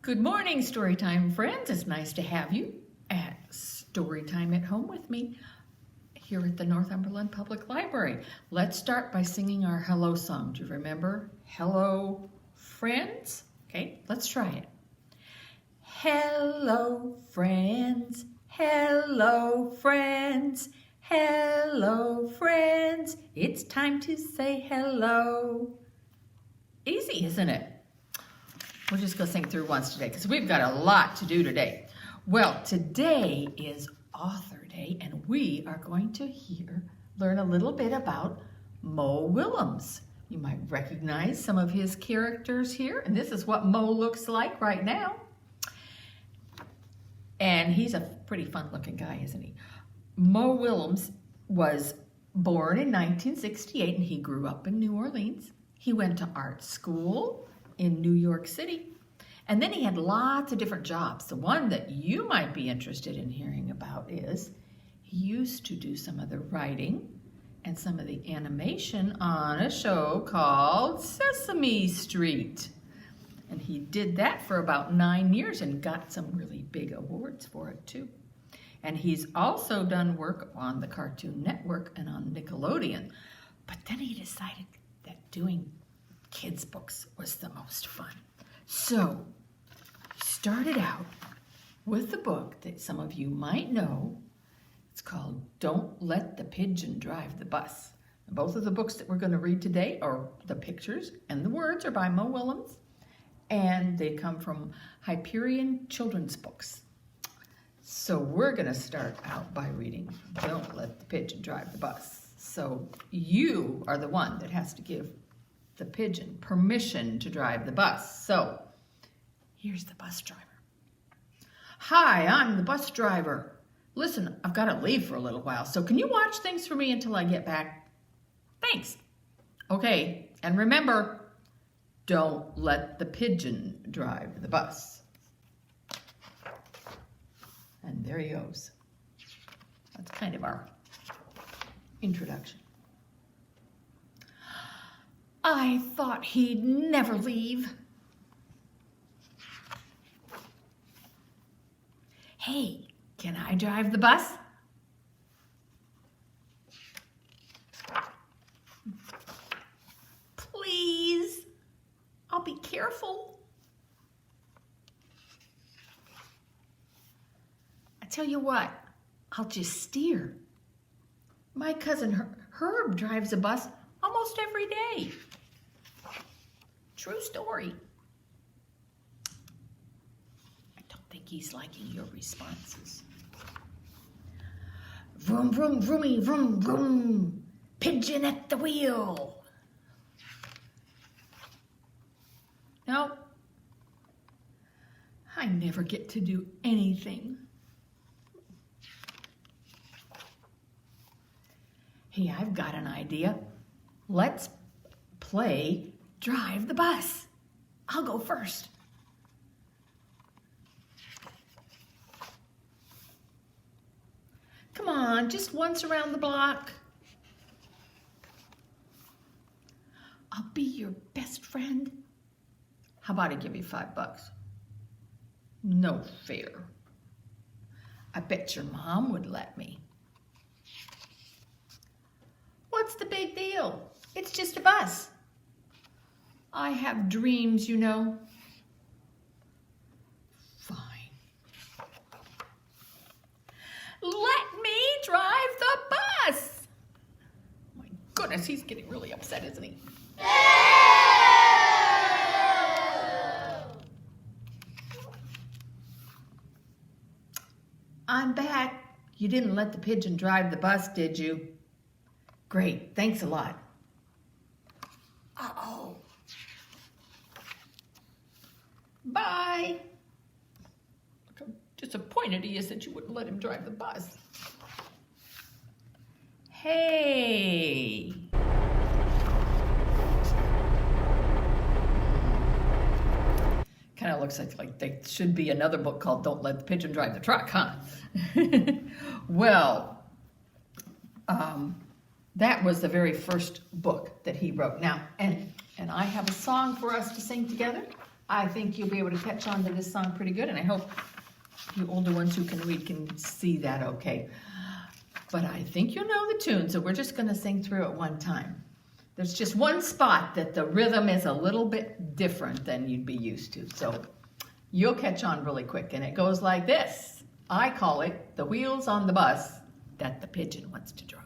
Good morning, Storytime friends. It's nice to have you at Storytime at Home with me here at the Northumberland Public Library. Let's start by singing our hello song. Do you remember? Hello, friends? Okay, let's try it. Hello, friends. Hello, friends. Hello, friends. It's time to say hello. Easy, isn't it? We're just going to sing through once today because we've got a lot to do today. Well, today is Author Day, and we are going to learn a little bit about Mo Willems. You might recognize some of his characters here, and this is what Mo looks like right now. And he's a pretty fun-looking guy, isn't he? Mo Willems was born in 1968, and he grew up in New Orleans. He went to art school in New York City. And then he had lots of different jobs. The one that you might be interested in hearing about is he used to do some of the writing and some of the animation on a show called Sesame Street. And he did that for about 9 years and got some really big awards for it too. And he's also done work on the Cartoon Network and on Nickelodeon. But then he decided that doing kids' books was the most fun. So he started out with a book that some of you might know. It's called Don't Let the Pigeon Drive the Bus. Both of the books that we're going to read today are the pictures and the words are by Mo Willems, and they come from Hyperion Children's Books. So we're going to start out by reading Don't Let the Pigeon Drive the Bus. So you are the one that has to give the pigeon permission to drive the bus. So here's the bus driver. Hi, I'm the bus driver. Listen, I've got to leave for a little while, so can you watch things for me until I get back? Thanks. Okay, and remember, don't let the pigeon drive the bus. And there he goes. That's kind of our introduction. I thought he'd never leave. Hey, can I drive the bus? Please, I'll be careful. I tell you what, I'll just steer. My cousin Herb drives a bus almost every day. True story. I don't think he's liking your responses. Vroom, vroom, vroomy, vroom, vroom. Pigeon at the wheel. No, I never get to do anything. Hey, I've got an idea. Let's play Drive the Bus. I'll go first. Come on, just once around the block. I'll be your best friend. How about I give you $5? No fair. I bet your mom would let me. What's the big deal? It's just a bus. I have dreams, you know. Fine. Let me drive the bus. My goodness, he's getting really upset, isn't he? I'm back. You didn't let the pigeon drive the bus, did you? Great, thanks a lot. Uh-oh. Bye. Look how disappointed he is that you wouldn't let him drive the bus. Hey. Kind of looks like there should be another book called Don't Let the Pigeon Drive the Truck, huh? Well, that was the very first book that he wrote. Now, and I have a song for us to sing together. I think you'll be able to catch on to this song pretty good, and I hope you older ones who can read can see that okay. But I think you know the tune, so we're just going to sing through it one time. There's just one spot that the rhythm is a little bit different than you'd be used to, so you'll catch on really quick, and it goes like this. I call it the wheels on the bus that the pigeon wants to drive.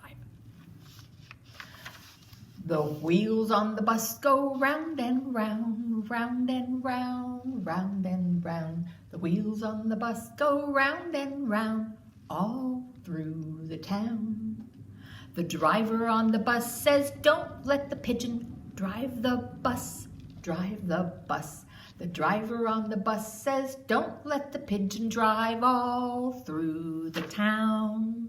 The wheels on the bus go round and round, round and round, round and round. The wheels on the bus go round and round, all through the town. The driver on the bus says, don't let the pigeon drive the bus, drive the bus. The driver on the bus says, don't let the pigeon drive all through the town.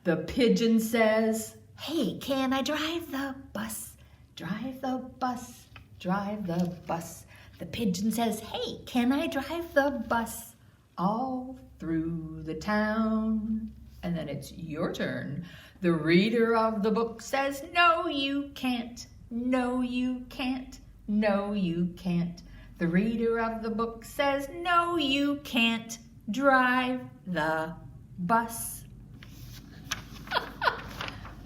The pigeon says, hey, can I drive the bus? Drive the bus, drive the bus. The pigeon says, hey, can I drive the bus all through the town? And then it's your turn. The reader of the book says, no, you can't. No, you can't. No, you can't. The reader of the book says, no, you can't drive the bus.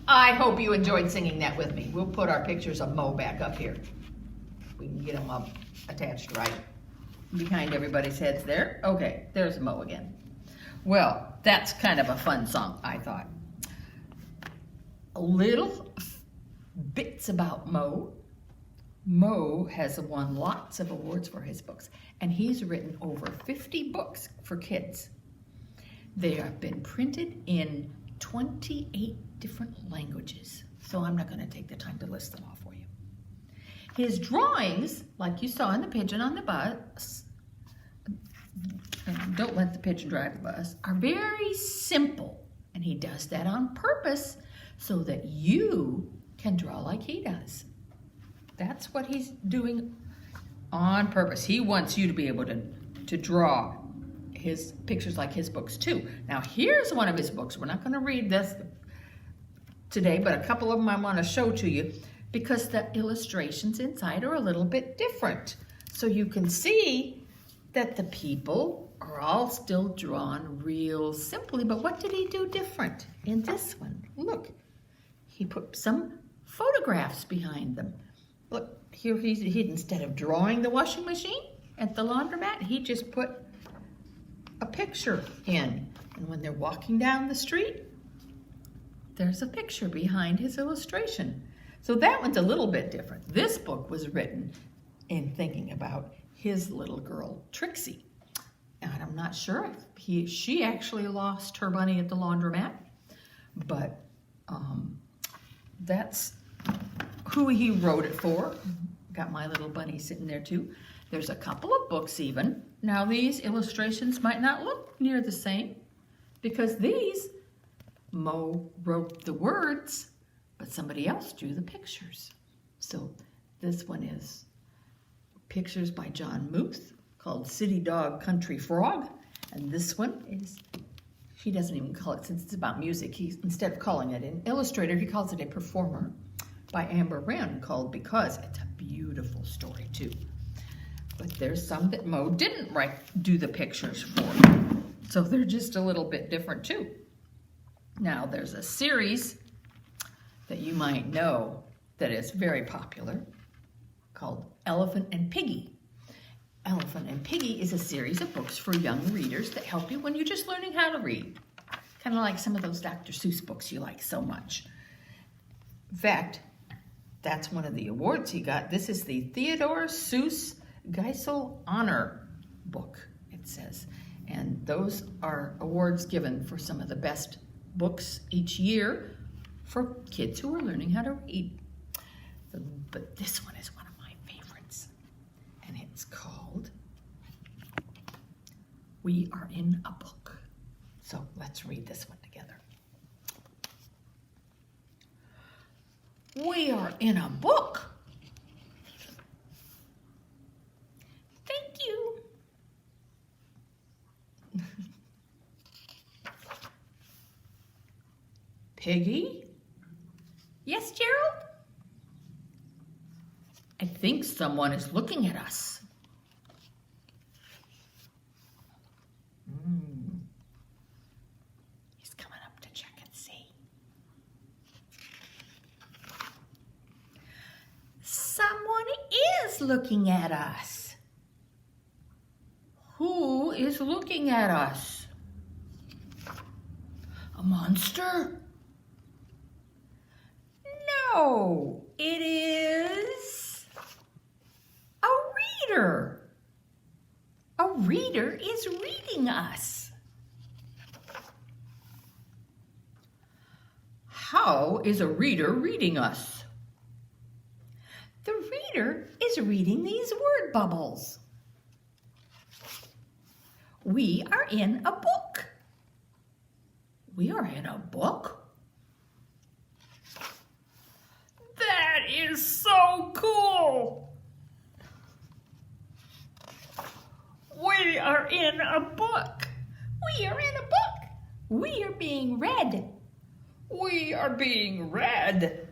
I hope you enjoyed singing that with me. We'll put our pictures of Mo back up here. We can get them up attached right behind everybody's heads there. Okay, there's Mo again. Well, that's kind of a fun song, I thought. Little bits about Mo. Mo has won lots of awards for his books, and he's written over 50 books for kids. They have been printed in 28 different languages, so I'm not going to take the time to list them all for you. His drawings, like you saw in the pigeon on the bus, and don't let the pigeon drive the bus, are very simple, and he does that on purpose so that you can draw like he does. That's what he's doing on purpose. He wants you to be able to draw his pictures like his books too. Now here's one of his books. We're not going to read this today, but a couple of them I want to show to you because the illustrations inside are a little bit different. So you can see that the people are all still drawn real simply, but what did he do different in this one? Look, he put some photographs behind them. Look, here he instead of drawing the washing machine at the laundromat, he just put a picture in. And when they're walking down the street, there's a picture behind his illustration. So that one's a little bit different. This book was written in thinking about his little girl, Trixie. And I'm not sure if she actually lost her bunny at the laundromat, but that's who he wrote it for. Got my little bunny sitting there too. There's a couple of books even. Now these illustrations might not look near the same because these, Mo wrote the words, but somebody else drew the pictures. So this one is pictures by John Muth called City Dog Country Frog. And this one is, he doesn't even call it, since it's about music, instead of calling it an illustrator, he calls it a performer by Amber Wren called Because. It's a beautiful story too. But there's some that Mo didn't do the pictures for. So they're just a little bit different too. Now there's a series that you might know that is very popular called Elephant and Piggie. Elephant and Piggie is a series of books for young readers that help you when you're just learning how to read. Kind of like some of those Dr. Seuss books you like so much. In fact, that's one of the awards he got. This is the Theodore Seuss Geisel Honor book, it says. And those are awards given for some of the best books each year for kids who are learning how to read. But this one is one of my favorites. And it's called We Are in a Book. So let's read this one together. We are in a book. Thank you. Piggie? Yes, Gerald? I think someone is looking at us. is looking at us? Who is looking at us? A monster? No, it is a reader. A reader is reading us. How is a reader reading us? The reader is reading these word bubbles. We are in a book. We are in a book? That is so cool! We are in a book. We are in a book. We are being read. We are being read.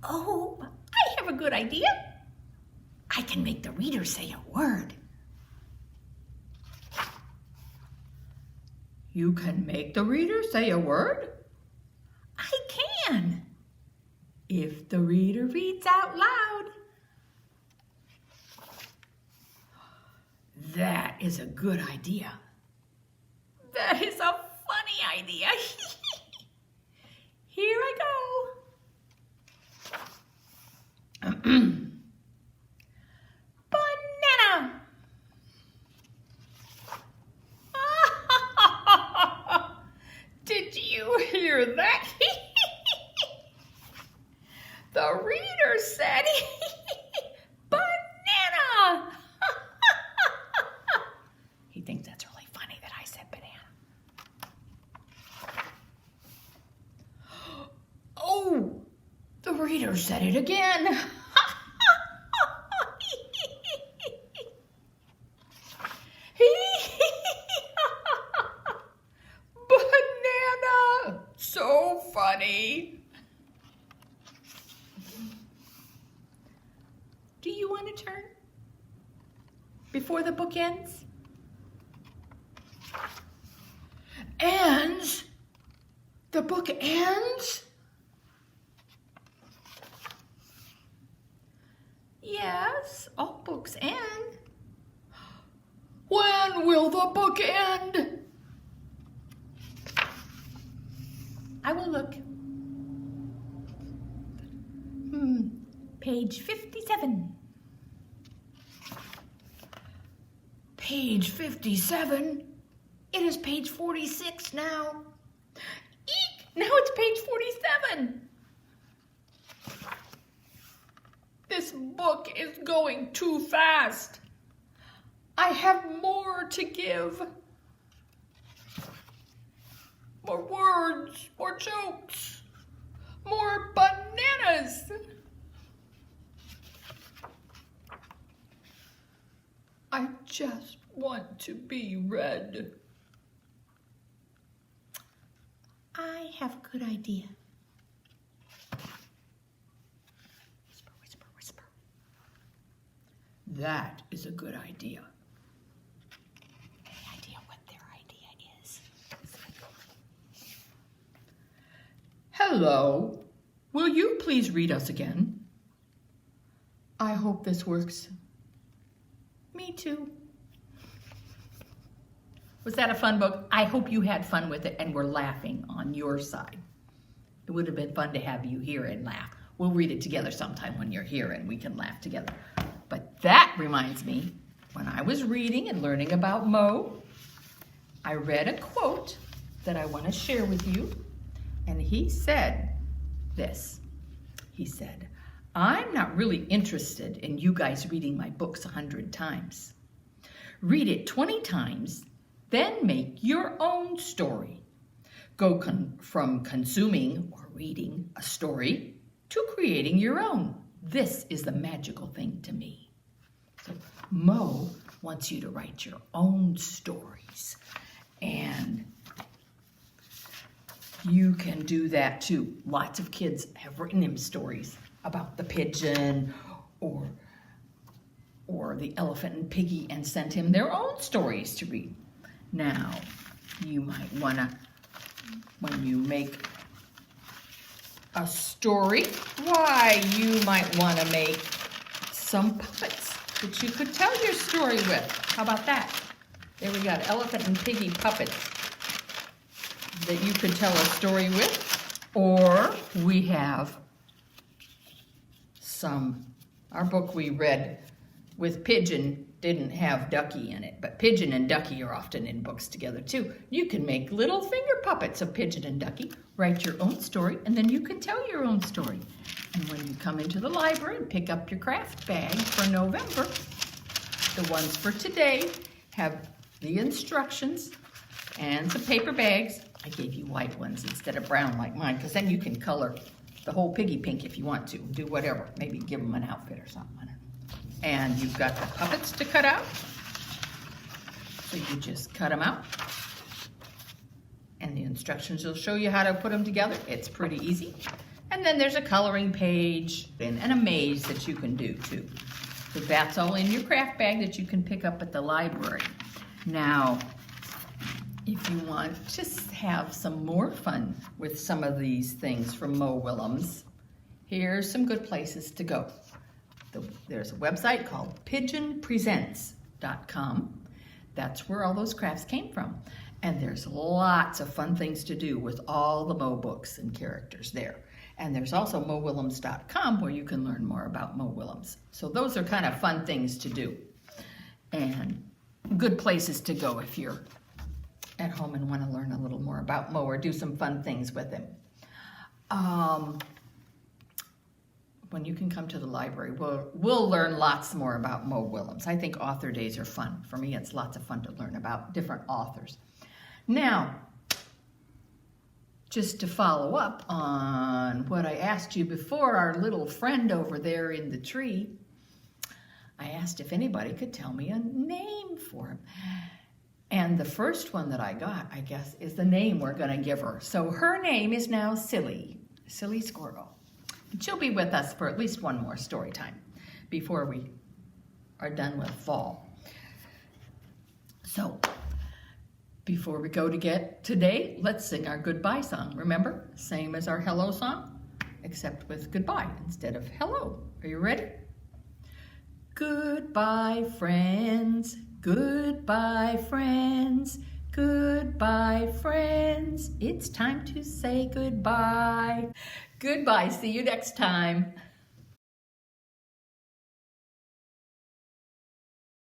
Oh, I have a good idea. I can make the reader say a word. You can make the reader say a word? I can. If the reader reads out loud. That is a good idea. That is a funny idea. Here I go. Banana. Did you hear that? The reader said banana. He thinks that's really funny that I said banana. Oh, the reader said it again. Banana. So funny. Do you want to turn before the book ends? Ends? The book ends? Yes, all books end. When will the book end? I will look. Page 57. Page 57? It is page 46 now. Eek! Now it's page 47. This book is going too fast. I have more to give. More words, more jokes, more bananas. I just want to be read. I have a good idea. Whisper, whisper, whisper. That is a good idea. Any idea what their idea is? Hello. Will you please read us again? I hope this works. Me too. Was that a fun book? I hope you had fun with it and were laughing on your side. It would have been fun to have you hear and laugh. We'll read it together sometime when you're here and we can laugh together. But that reminds me, when I was reading and learning about Mo, I read a quote that I want to share with you. And he said this. He said, I'm not really interested in you guys reading my books 100 times. Read it 20 times, then make your own story. Go from consuming or reading a story to creating your own. This is the magical thing to me. So Mo wants you to write your own stories. And you can do that too. Lots of kids have written him stories about the pigeon or the elephant and Piggie and sent him their own stories to read. Now, you might want to, when you make a story, why, you might want to make some puppets that you could tell your story with. How about that? There we got elephant and piggy puppets that you could tell a story with. Or we have our book we read with Pigeon didn't have Ducky in it, but Pigeon and Ducky are often in books together too. You can make little finger puppets of Pigeon and Ducky, write your own story, and then you can tell your own story. And when you come into the library and pick up your craft bag for November, the ones for today have the instructions and some paper bags. I gave you white ones instead of brown like mine, because then you can color the whole piggy pink if you want to. Do whatever. Maybe give them an outfit or something. I don't know. And you've got the puppets to cut out. So you just cut them out. And the instructions will show you how to put them together. It's pretty easy. And then there's a coloring page and a maze that you can do too. So that's all in your craft bag that you can pick up at the library. Now, if you want to have some more fun with some of these things from Mo Willems, here's some good places to go. There's a website called pigeonpresents.com. That's where all those crafts came from. And there's lots of fun things to do with all the Mo books and characters there. And there's also mowillems.com where you can learn more about Mo Willems. So those are kind of fun things to do and good places to go if you're at home and want to learn a little more about Mo or do some fun things with him. When you can come to the library, we'll learn lots more about Mo Willems. I think author days are fun. For me, it's lots of fun to learn about different authors. Now, just to follow up on what I asked you before, our little friend over there in the tree, I asked if anybody could tell me a name for him. And the first one that I got, I guess, is the name we're going to give her. So her name is now Silly Squirrel. And she'll be with us for at least one more story time before we are done with fall. So, before we go today, let's sing our goodbye song. Remember, same as our hello song, except with goodbye instead of hello. Are you ready? Goodbye, friends. Goodbye, friends. Goodbye, friends. It's time to say goodbye. Goodbye. See you next time.